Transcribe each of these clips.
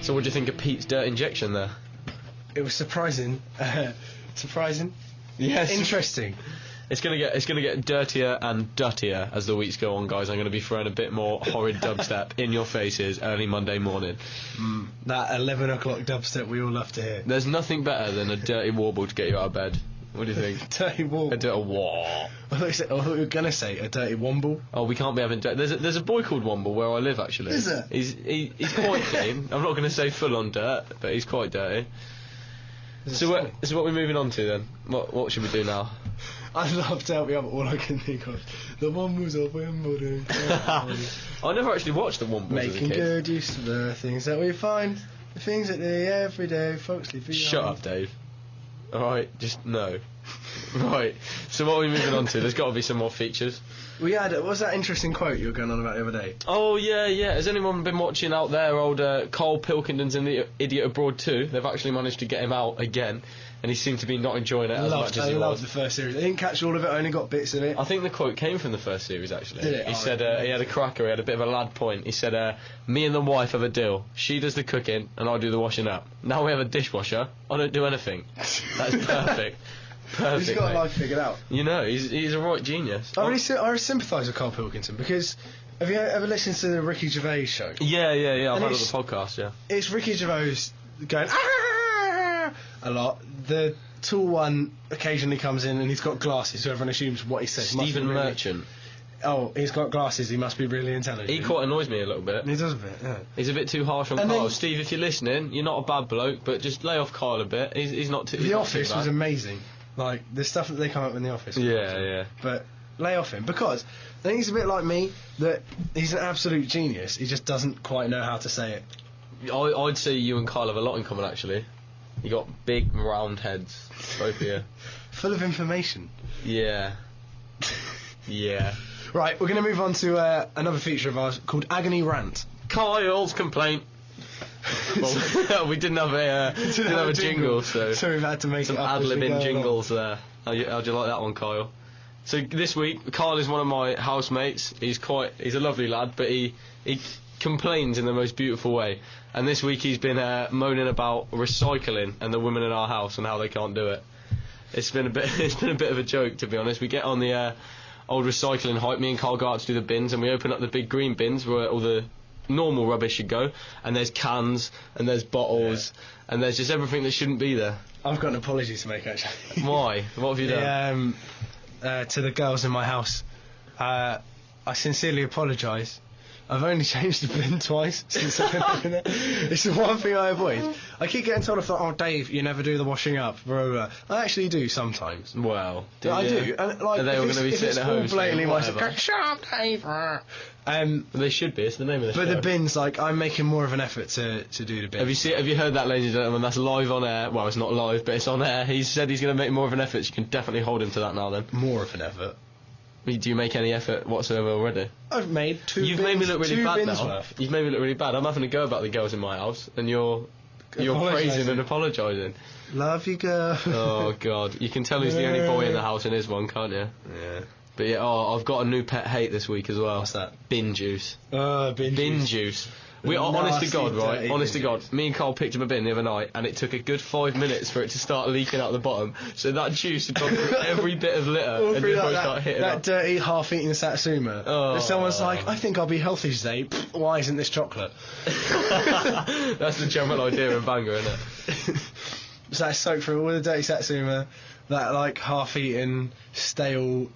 So what do you think of Pete's dirt injection there? It was surprising. Surprising. Yes. Interesting. It's gonna get dirtier and duttier as the weeks go on, guys. I'm gonna be throwing a bit more horrid dubstep in your faces early Monday morning. That 11 o'clock dubstep we all love to hear. There's nothing better than a dirty warble to get you out of bed. What do you think? Dirty warble. A dirty wah. I thought you were going to say a dirty womble. Oh, we can't be having dirt. There's a boy called Womble where I live, actually. Is there? He's quite clean. I'm not going to say full on dirt, but he's quite dirty. So what we're moving on to then? What should we do now? I'd love to help you out, but all I can think of the Wombles of Wimbledon. I never actually watched the Wombles as a Making kid. good use of the things that we find, the things that they every day, folks leave behind. Shut up, Dave. Alright, just no. Right, so what are we moving on to? There's got to be some more features. We had, what was that interesting quote you were going on about the other day? Oh, yeah. Has anyone been watching out there old Carl Pilkington's in the Idiot Abroad 2? They've actually managed to get him out again, and he seemed to be not enjoying it as much as he was. I loved the first series. I didn't catch all of it, I only got bits of it. I think the quote came from the first series, actually. Did it? He said he had a cracker, he had a bit of a lad point. He said, me and the wife have a deal. She does the cooking, and I do the washing up. Now we have a dishwasher, I don't do anything. That's perfect. Perfect, He's got mate. life figured out. You know, he's a right genius. I really sympathise with Carl Pilkington because have you ever listened to the Ricky Gervais show? Yeah, I've And heard of it's- the podcast, yeah. It's Ricky Gervais going "Ah!" a lot. The tall one occasionally comes in and he's got glasses, so everyone assumes what he says. must be Stephen really- Merchant. Oh, he's got glasses. He must be really intelligent. He quite annoys me a little bit. He does a bit. Yeah. He's a bit too harsh on And Kyle. then- Steve, if you're listening, you're not a bad bloke, but just lay off Kyle a bit. He's not too. The he's not Office too bad. was amazing. Like the stuff that they come up with in The Office. was Yeah, awesome. yeah. But lay off him because I think he's a bit like me. That he's an absolute genius. He just doesn't quite know how to say it. I'd say you and Kyle have a lot in common, actually. You got big round heads, both of you. Full of information. Yeah. Yeah. Right, we're going to move on to another feature of ours called Agony Rant. Kyle's complaint. Well, we didn't have a jingle, so So we've had to make some it up as we go ad-libbing along. jingles there. How'd you like that one, Kyle? So this week, Kyle is one of my housemates. He's a lovely lad, but he complains in the most beautiful way. And this week he's been moaning about recycling and the women in our house and how they can't do it. It's been a bit of a joke, to be honest. We get on the old recycling hype. Me and Kyle go out to do the bins, and we open up the big green bins where all the normal rubbish should go, and there's cans and there's bottles and there's just everything that shouldn't be there. I've got an apology to make, actually. Why? What have you done? To the girls in my house, I sincerely apologise. I've only changed the bin twice since I've been living there. It's the one thing I avoid. I keep getting told, oh Dave, you never do the washing up, blah, blah, blah. I actually do sometimes. Well, I do. And, like, Are they all going to be sitting at home? Blatantly saying, myself, shut up, Dave. They should be. It's the name of the But show. the bins, like, I'm making more of an effort to do the bins. Have you heard that, ladies and gentlemen? That's live on air. Well, it's not live, but it's on air. He said he's going to make more of an effort. So you can definitely hold him to that now. Then, More of an effort. do you make any effort whatsoever already? I've made You've made me look really bad bins now. worth. You've made me look really bad. I'm having to go about the girls in my house, and you're praising and apologising. Love you, girl. Oh God, you can tell who's the only boy in the house in his one, can't you? Yeah. But yeah, I've got a new pet hate this week as well. What's that? Bin juice. Bin Juice. Honest to Nasty, God, right? dirty Honest to bin God, me and Carl picked up a bin the other night, and it took a good 5 minutes for it to start leaking out the bottom. So that juice had gone through every bit of litter, All and through just like start hitting that up. dirty, half-eaten satsuma. Oh. That someone's like, I think I'll be healthy today. Pfft, why isn't this chocolate? That's the general idea of banger, isn't it? So that's soaked through all the dirty satsuma, that like half-eaten, stale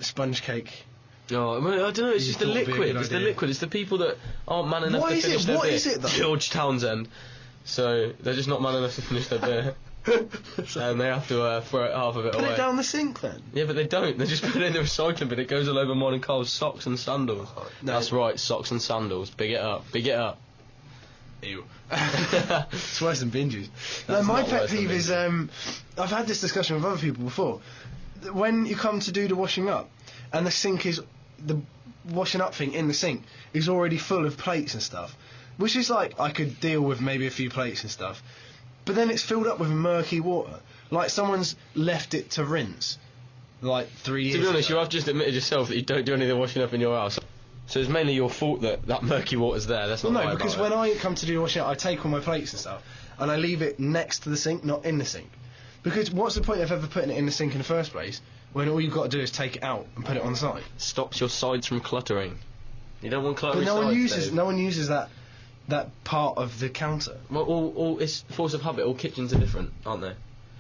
sponge cake. Oh, I don't know. It's You just the thought it'd be a liquid. good It's the idea. liquid. It's the people that aren't man enough What to is finish it? their What beer. is it, though? George Townsend. So they're just not man enough to finish their beer, and they have to throw half of it Put away. it down the sink then. Yeah, but they don't. They just put it in the recycling bin. It goes all over mine and Carl's socks and sandals. No. That's right, socks and sandals. Big it up. Big it up. Ew. It's worse than binges. No, That's my not pet worse than peeve is I've had this discussion with other people before. When you come to do the washing up, and the washing up thing in the sink is already full of plates and stuff, which is like I could deal with maybe a few plates and stuff, but then it's filled up with murky water, like someone's left it to rinse, like 3 years. To be honest, ago. you have just admitted yourself that you don't do any of the washing up in your house. So it's mainly your fault that murky water's there. That's not Well, right no, because about when it. I come to do the washing up, I take all my plates and stuff, and I leave it next to the sink, not in the sink. Because what's the point of ever putting it in the sink in the first place, when all you've got to do is take it out and put it on the side? Stops your sides from cluttering. You don't want But cluttering sides, Dave. no one uses that part of the counter. Well, all it's force of habit. All kitchens are different, aren't they?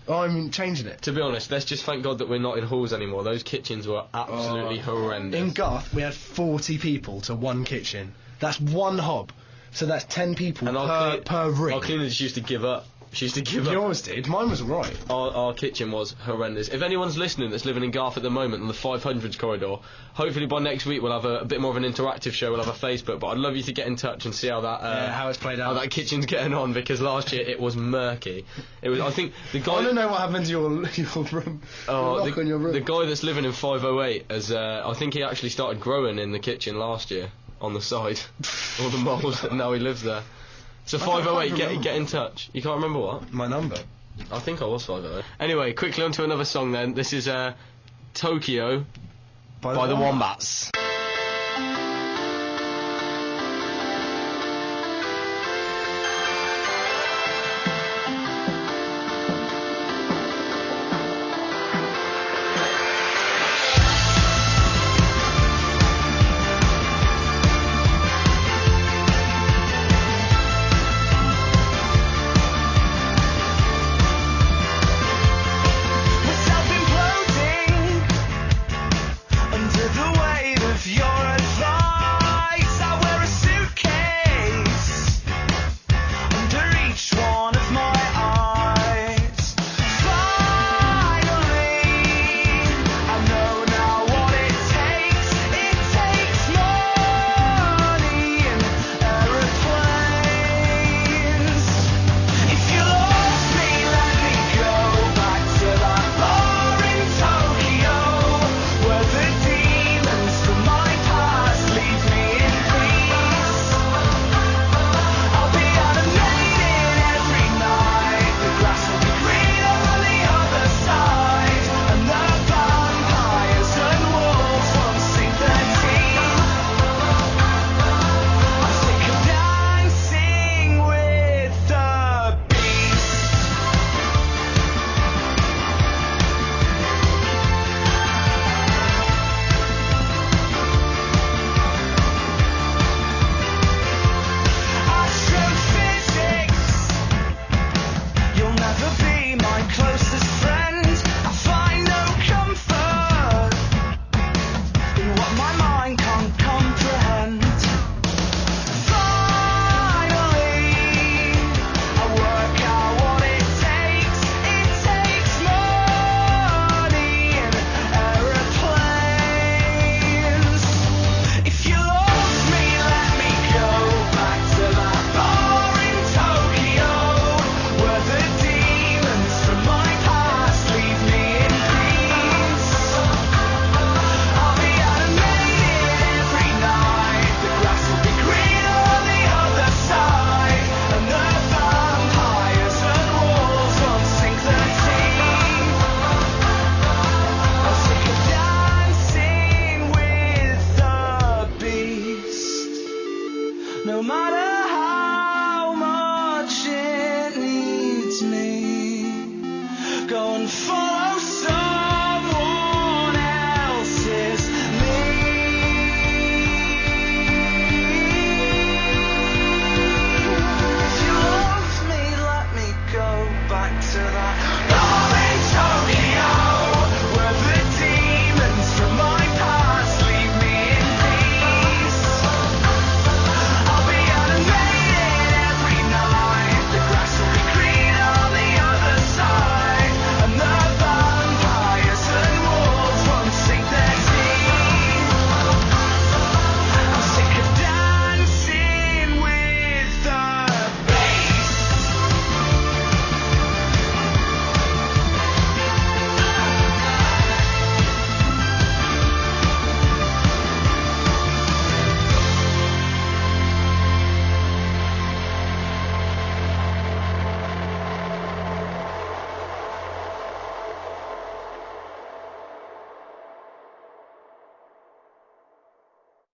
I'm changing it. To be honest, let's just thank God that we're not in halls anymore. Those kitchens were absolutely horrendous. In Garth, we had 40 people to one kitchen. That's one hob. So that's 10 people per ring. Our cleaner just used to give up. She used to give up. Yours did. Mine was alright. Our kitchen was horrendous. If anyone's listening that's living in Garth at the moment on the 500s corridor, hopefully by next week we'll have a bit more of an interactive show. We'll have a Facebook, but I'd love you to get in touch and see how that how it's played out. how that kitchen's getting on, because last year it was murky. It was. I think the guy. I don't know what happened to your room. Oh, lock on your room. the guy that's living in 508 has. I think he actually started growing in the kitchen last year on the side, all the moles, and now he lives there. So I can't 508, remember. get in touch. You can't remember what? My number. I think I was 508. Anyway, quickly on to another song then. This is Tokyo by the Wombats.